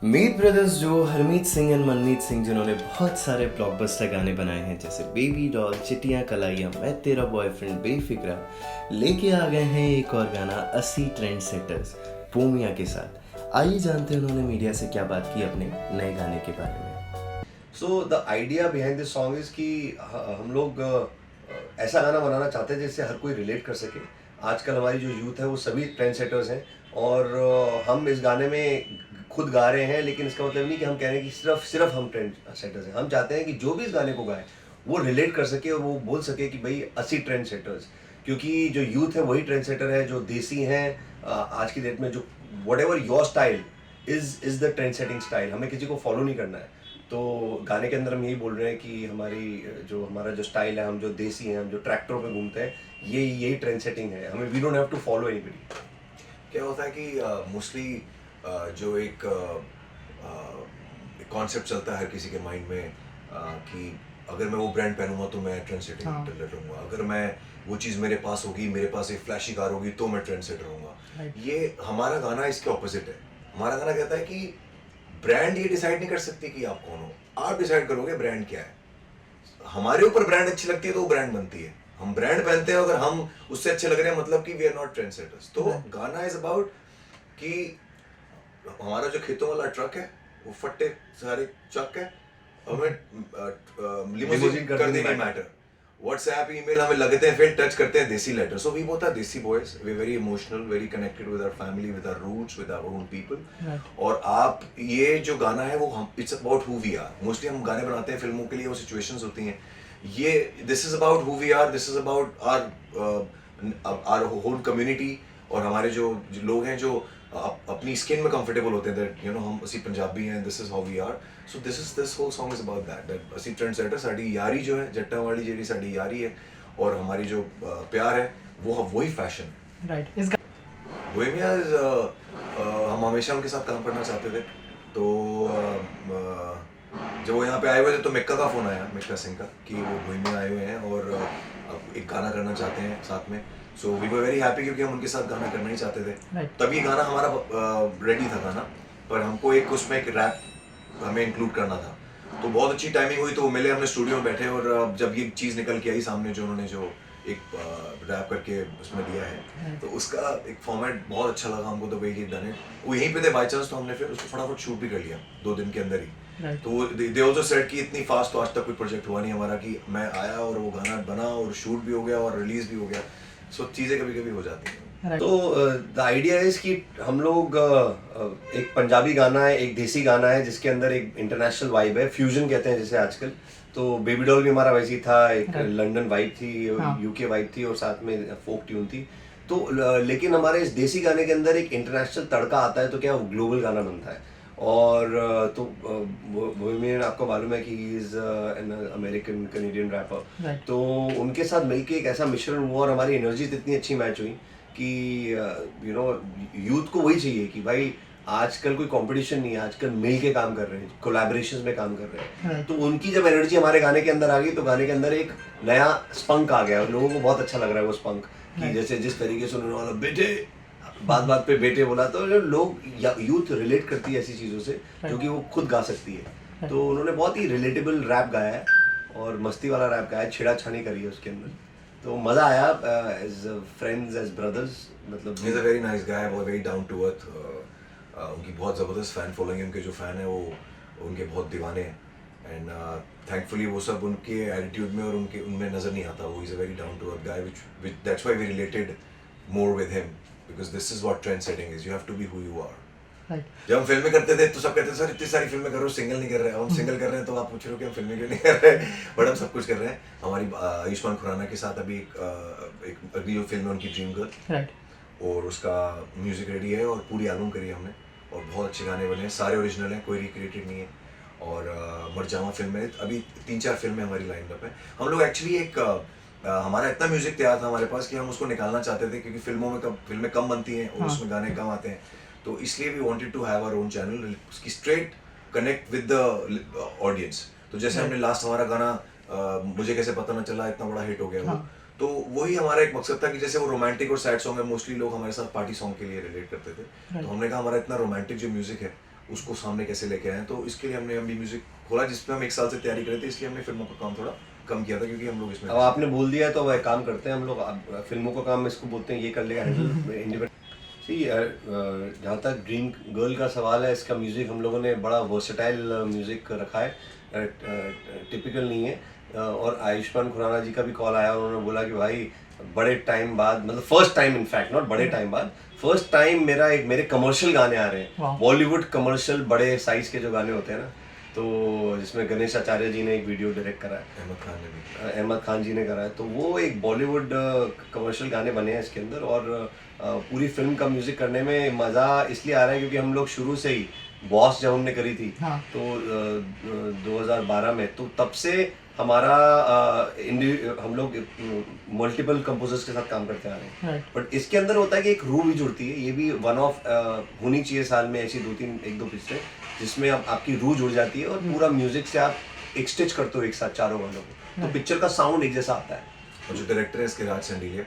मीत brothers जो Harmeet Singh and मनमीत सिंह जिन्होंने बहुत सारे ब्लॉकबस्टर गाने बनाए हैं जैसे बेबी डॉल, चिट्टियाँ कलाइयाँ, मैं तेरा बॉयफ्रेंड, बेफिक्रा, लेके आ गए हैं एक और गाना 80 ट्रेंड सेटर्स पूमिया के साथ। आइए जानते हैं उन्होंने मीडिया से क्या बात की अपने नए गाने के बारे में। So the idea behind this song is कि हम लोग ऐसा गाना बनाना चाहते हैं जिससे हर कोई रिलेट कर सके। आजकल हमारी जो यूथ है वो सभी ट्रेंड सेटर्स हैं और हम इस गाने में खुद गा रहे हैं, लेकिन इसका मतलब नहीं कि हम कह रहे हैं कि सिर्फ हम ट्रेंड सेटर्स हैं। हम चाहते हैं कि जो भी इस गाने को गाए वो रिलेट कर सके और वो बोल सके कि भाई 80 ट्रेंड सेटर्स, क्योंकि जो यूथ है वही ट्रेंड सेटर है, जो देसी हैं आज की डेट में, जो what ever your style is the trend setting style. हमें किसी को फॉलो नहीं करना है। तो गाने के अंदर हम यही बोल रहे हैं कि हमारा जो स्टाइल है, हम जो देसी हैं, हम जो ट्रैक्टरों पे घूमते हैं, यही ट्रेंड सेटिंग है। हमें we don't have to follow anybody. क्या होता है कि मोस्टली जो एक कॉन्सेप्ट चलता है हर किसी के माइंड में कि अगर मैं वो ब्रांड पहनूंगा तो मैं ट्रेंड सेटिंग रहूँगा, अगर मैं वो चीज़ मेरे पास होगी, मेरे पास एक फ्लैशी कार होगी तो मैं ट्रेंड सेटर रहूँगा। ये हमारा गाना इसके ऑपोजिट है। हमारा गाना कहता है कि ब्रांड ये डिसाइड नहीं कर सकती कि आप कौन हो, आप डिसाइड करोगे ब्रांड क्या है। हमारे ऊपर ब्रांड अच्छी लगती है तो वो ब्रांड बनती है। हम ब्रांड पहनते हैं, अगर हम उससे अच्छे लग रहे हैं मतलब कि we are not trend setters. तो गाना इज अबाउट कि हमारा जो खेतों वाला ट्रक है वो फट्टे सारे चक है, हमें लिमोजिन कर देनी मैटर। व्हाट्सएप ईमेल हमें लगते हैं, फिर टच करते हैं desi letter. So we both are desi boys, we very emotional, very connected with our family, with our roots, with our own people. और आप ये जो गाना है वो हम it's about who we are. Mostly हम गाने बनाते हैं फिल्मों के लिए, वो सिचुएशंस होती हैं। ये this is about who we are, this is about our whole community. और हमारे जो लोग हैं जो अपनी स्किन में कंफर्टेबल होते हैं, दैट यू नो हम ਅਸੀਂ पंजाबी हैं, this is how we are. So this whole song is about that ਅਸੀਂ ट्रेंड सेटर, साड़ी यारी जो है जट्टा वाली जेडी साड़ी यारी है, और हमारी जो प्यार है वो वही फैशन राइट। बोहेमिया हम हमेशा उनके साथ काम करना चाहते थे। तो जब वो यहाँ पे आए हुए थे तो मिक्का का फ़ोन आया, मिक्का सिंह का, कि वो बोहेमिया आए हुए हैं और एक गाना करना चाहते हैं साथ में। So we were very happy क्योंकि हम उनके साथ गाना करना ही चाहते थे। तब ये गाना हमारा रेडी था गाना, पर हमको एक उसमें एक रैप हमें इंक्लूड करना था। तो बहुत अच्छी टाइमिंग हुई, तो वो मिले, हमने स्टूडियो में बैठे, और जब ये चीज़ निकल के आई सामने, जो उन्होंने जो एक रैप करके उसमें दिया है, तो उसका एक फॉर्मेट बहुत अच्छा लगा हमको। तो वही डन इट, वो यहीं पे थे बाई चांस, तो हमने फिर उसको फटाफट शूट भी कर लिया 2 दिन के अंदर ही। तो दे ऑल्सो सेड कि इतनी फास्ट तो आज तक कोई प्रोजेक्ट हुआ नहीं हमारा, कि मैं आया और वो गाना बना और शूट भी हो गया और रिलीज भी हो गया। सो चीज़ें कभी कभी हो जाती हैं। तो द आइडिया इज कि हम लोग एक पंजाबी गाना है, एक देसी गाना है, जिसके अंदर एक इंटरनेशनल वाइब है, फ्यूजन कहते हैं जैसे आजकल। तो बेबी डॉल भी हमारा वैसी था, एक लंदन वाइब थी, यूके वाइब थी, और साथ में फोक ट्यून थी। तो लेकिन हमारे इस देसी गाने के अंदर एक इंटरनेशनल तड़का आता है, तो क्या वो ग्लोबल गाना बनता है। और तो बोहेमियन आपको मालूम है कि is an American Canadian rapper, तो उनके साथ मिलके एक ऐसा मिश्रण हुआ और हमारी एनर्जी इतनी अच्छी मैच हुई कि यू नो यूथ को वही चाहिए कि भाई आजकल कोई कंपटीशन नहीं है, आजकल मिल के काम कर रहे हैं, कोलैबोरेशंस में काम कर रहे हैं। तो उनकी जब एनर्जी हमारे गाने के अंदर आ गई, तो गाने के अंदर एक नया स्पंक आ गया, और लोगों को बहुत अच्छा लग रहा है वो स्पंक, कि जैसे जिस तरीके से उन्होंने वाला बेटे बात पे बेटे बोला, तो लोग यूथ रिलेट करती है ऐसी चीज़ों से जो कि वो खुद गा सकती है। तो उन्होंने बहुत ही रिलेटेबल रैप गाया है और मस्ती वाला रैप गाया है, छेड़ाछानी करी है उसके अंदर। तो मज़ा आया, एज फ्रेंड्स, एज ब्रदर्स, मतलब he is a very nice guy, बहुत वेरी डाउन टू अर्थ। उनकी बहुत ज़बरदस्त फ़ैन फॉलोइंग है, उनके जो फ़ैन है वो उनके बहुत दीवाने हैं। एंड थैंकफुली वो सब उनके एटीट्यूड में और उनके उनमें नज़र नहीं आता। वो is a very down to earth guy, which that's why we related more with him, because this is what trend setting is, you have to be who you are. जब हम फिल्में करते थे तो सब कहते थे सर इतनी सारी फिल्में कर रहे हो, सिंगल नहीं कर रहे। हम सिंगल कर रहे हैं तो आप पूछ रहे हो कि हम फिल्में क्यों नहीं कर रहे, बट हम सब कुछ कर रहे हैं। हमारी आयुष्मान खुराना के साथ अभी एक अगली जो फिल्म है उनकी ड्रीम गर्ल, और उसका म्यूजिक रेडी है और पूरी एल्बम करी है हमने, और बहुत अच्छे गाने बने हैं, सारे ओरिजिनल हैं, कोई रिक्रिएटेड नहीं है। और मरजावा फिल्म में अभी 3-4 फिल्में हमारी लाइन अप है। हम लोग एक्चुअली एक हमारा इतना म्यूजिक तैयार था हमारे पास कि हम उसको निकालना चाहते थे, क्योंकि फिल्में कम बनती हैं और उसमें गाने कम आते हैं। तो इसलिए we wanted to have our own channel, उसकी straight connect with the audience. तो जैसे हमने लास्ट हमारा गाना मुझे कैसे पता न चला इतना बड़ा हिट हो गया वो, तो वही हमारा एक मकसद था कि जैसे वो रोमांटिक और सैड सॉन्ग है, मोस्टली लोग हमारे साथ पार्टी सॉन्ग के लिए रिलेट करते थे। तो हमने कहा हमारा इतना रोमांटिक जो म्यूजिक है उसको सामने कैसे लेके आए, तो इसके लिए हमने एमबी म्यूजिक खोला, जिसमें हम 1 साल से तैयारी कर रहे थे, इसलिए हमने फिल्मों का काम थोड़ा कम किया था, क्योंकि हम लोग इसमें अब आपने बोल दिया तो वह काम करते हैं हम लोग, अब फिल्मों का काम इसको बोलते हैं, ये कर लेगा हैंडल इंडिपेंडेंट। सी जहाँ तक ड्रीम गर्ल का सवाल है, इसका म्यूज़िक हम लोगों ने बड़ा वर्सेटाइल म्यूज़िक रखा है, टिपिकल नहीं है। और आयुष्मान खुराना जी का भी कॉल आया, उन्होंने बोला कि भाई बड़े टाइम बाद, मतलब फर्स्ट टाइम इनफैक्ट, नॉट बड़े टाइम बाद, फर्स्ट टाइम मेरे कमर्शियल गाने आ रहे हैं, बॉलीवुड कमर्शियल बड़े साइज के जो गाने होते हैं ना, तो जिसमें गणेश आचार्य जी ने एक वीडियो डायरेक्ट करा है, अहमद खान जी ने करा है, तो वो एक बॉलीवुड कमर्शियल गाने बने हैं इसके अंदर। और पूरी फिल्म का म्यूजिक करने में मज़ा इसलिए आ रहा है क्योंकि हम लोग शुरू से ही बॉस जब हमने करी थी, हाँ। तो 2012 में, तो तब से हमारा हम लोग मल्टीपल कंपोजर्स के साथ काम करते आ रहे हैं। बट इसके अंदर होता है कि एक रूह भी जुड़ती है, ये भी वन ऑफ होनी चाहिए साल में ऐसी 2-3 पिक्चरें जिसमें आपकी रूह जुड़ जाती है और पूरा म्यूजिक से आप एक स्टिच करते हो एक साथ चारों गानों को, तो पिक्चर का साउंड एक जैसा आता है। और जो डायरेक्टर है इसके, राज संडीले,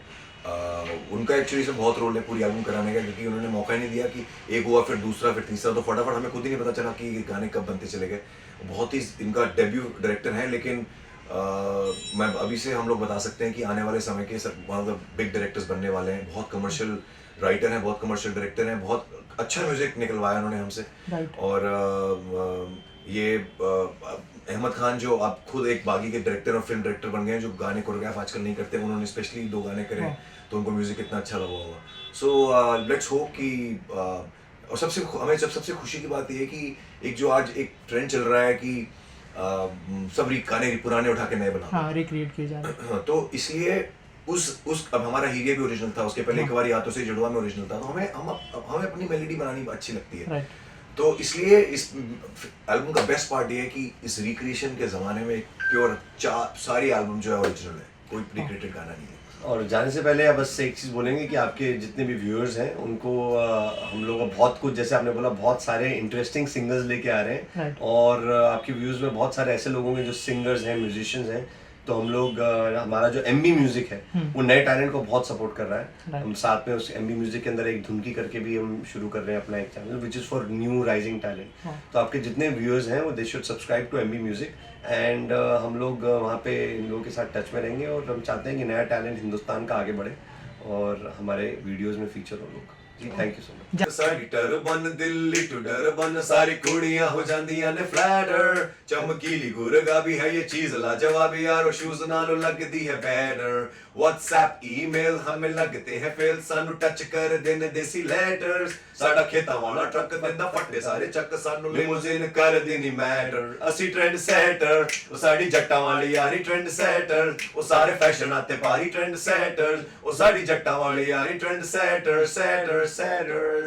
उनका एक्चुअली इसमें बहुत रोल है पूरी एल्बम कराने का, क्योंकि उन्होंने मौका ही नहीं दिया कि एक हुआ फिर दूसरा फिर तीसरा, तो फटाफट हमें खुद ही नहीं पता चला कि ये गाने कब बनते चले गए। बहुत ही इनका डेब्यू डायरेक्टर है, लेकिन मैं अभी से हम लोग बता सकते हैं कि आने वाले समय के one of the big directors बनने वाले हैं। बहुत कमर्शियल राइटर हैं, बहुत कमर्शियल डायरेक्टर हैं, बहुत अच्छा म्यूजिक निकलवाया उन्होंने हमसे। और ये अहमद खान जो आप खुद एक बागी के डायरेक्टर और फिल्म डायरेक्टर बन गए हैं, जो गाने कोरियोग्राफ आजकल नहीं करते, उन्होंने स्पेशली 2 गाने करे हैं, तो उनको म्यूजिक इतना अच्छा लगा होगा। सो लेट्स होप कि और सबसे खुशी की बात यह है कि एक जो आज एक ट्रेंड चल रहा है कि सब गाने पुराने उठा के नए बना, रिक्रिएट किए जा रहे हैं, तो इसलिए उस अब हमारा हीरे भी ओरिजिनल था, उसके पहले एक बार यादों से जुड़वा में ओरिजिनल था, तो हमें अपनी मेलोडी बनानी अच्छी लगती है। तो इसलिए इस एल्बम का बेस्ट पार्ट ये है कि इस रिक्रिएशन के ज़माने में प्योर सारी एल्बम जो है ओरिजिनल है, कोई रिक्रिएटेड गाना नहीं है। और जाने से पहले बस एक चीज़ बोलेंगे कि आपके जितने भी व्यूअर्स हैं उनको हम लोग बहुत कुछ, जैसे आपने बोला, बहुत सारे इंटरेस्टिंग सिंगर्स लेके आ रहे हैं, और आपके व्यूज़ में बहुत सारे ऐसे लोग होंगे जो सिंगर्स हैं, म्यूजिशियंस हैं, तो हम लोग हमारा जो एमबी म्यूजिक है वो नए टैलेंट को बहुत सपोर्ट कर रहा है। हम साथ में उस एमबी म्यूजिक के अंदर एक धुनकी करके भी हम शुरू कर रहे हैं अपना एक channel, which is for new rising talent. तो आपके जितने व्यूअर्स हैं वो they should subscribe to MB music, and हम लोग वहाँ पे इन लोगों के साथ टच में रहेंगे, और हम चाहते हैं कि नया टैलेंट हिंदुस्तान का आगे बढ़े और हमारे वीडियोज़ में फीचर हो लोग। जी थैंक यू सो मच। सारी टर्बन दिल्ली टू डरबन, सारी कुड़ियां हो जांदियां ने फ्लैटर, चमकीली गुरगा भी है ये चीज लाजवाबी, यारो शूज नालो लगदी है बैनर, व्हाट्सएप ईमेल हमें लगते हैं फेल, सानू टच कर देने देसी लेटर्स, साडा खेता वाला ट्रक दिंदा फट्टे सारे चक, सानू लिमोजिन कर देनी मैटर, असी ट्रेंड सेटर, ओ साडी जट्टा वाली यारी ट्रेंड सेटर, ओ सारे फैशन आते पारी ट्रेंड सेटर, ओ साडी जट्टा वाली यारी ट्रेंड सेटर सेटर सेटर।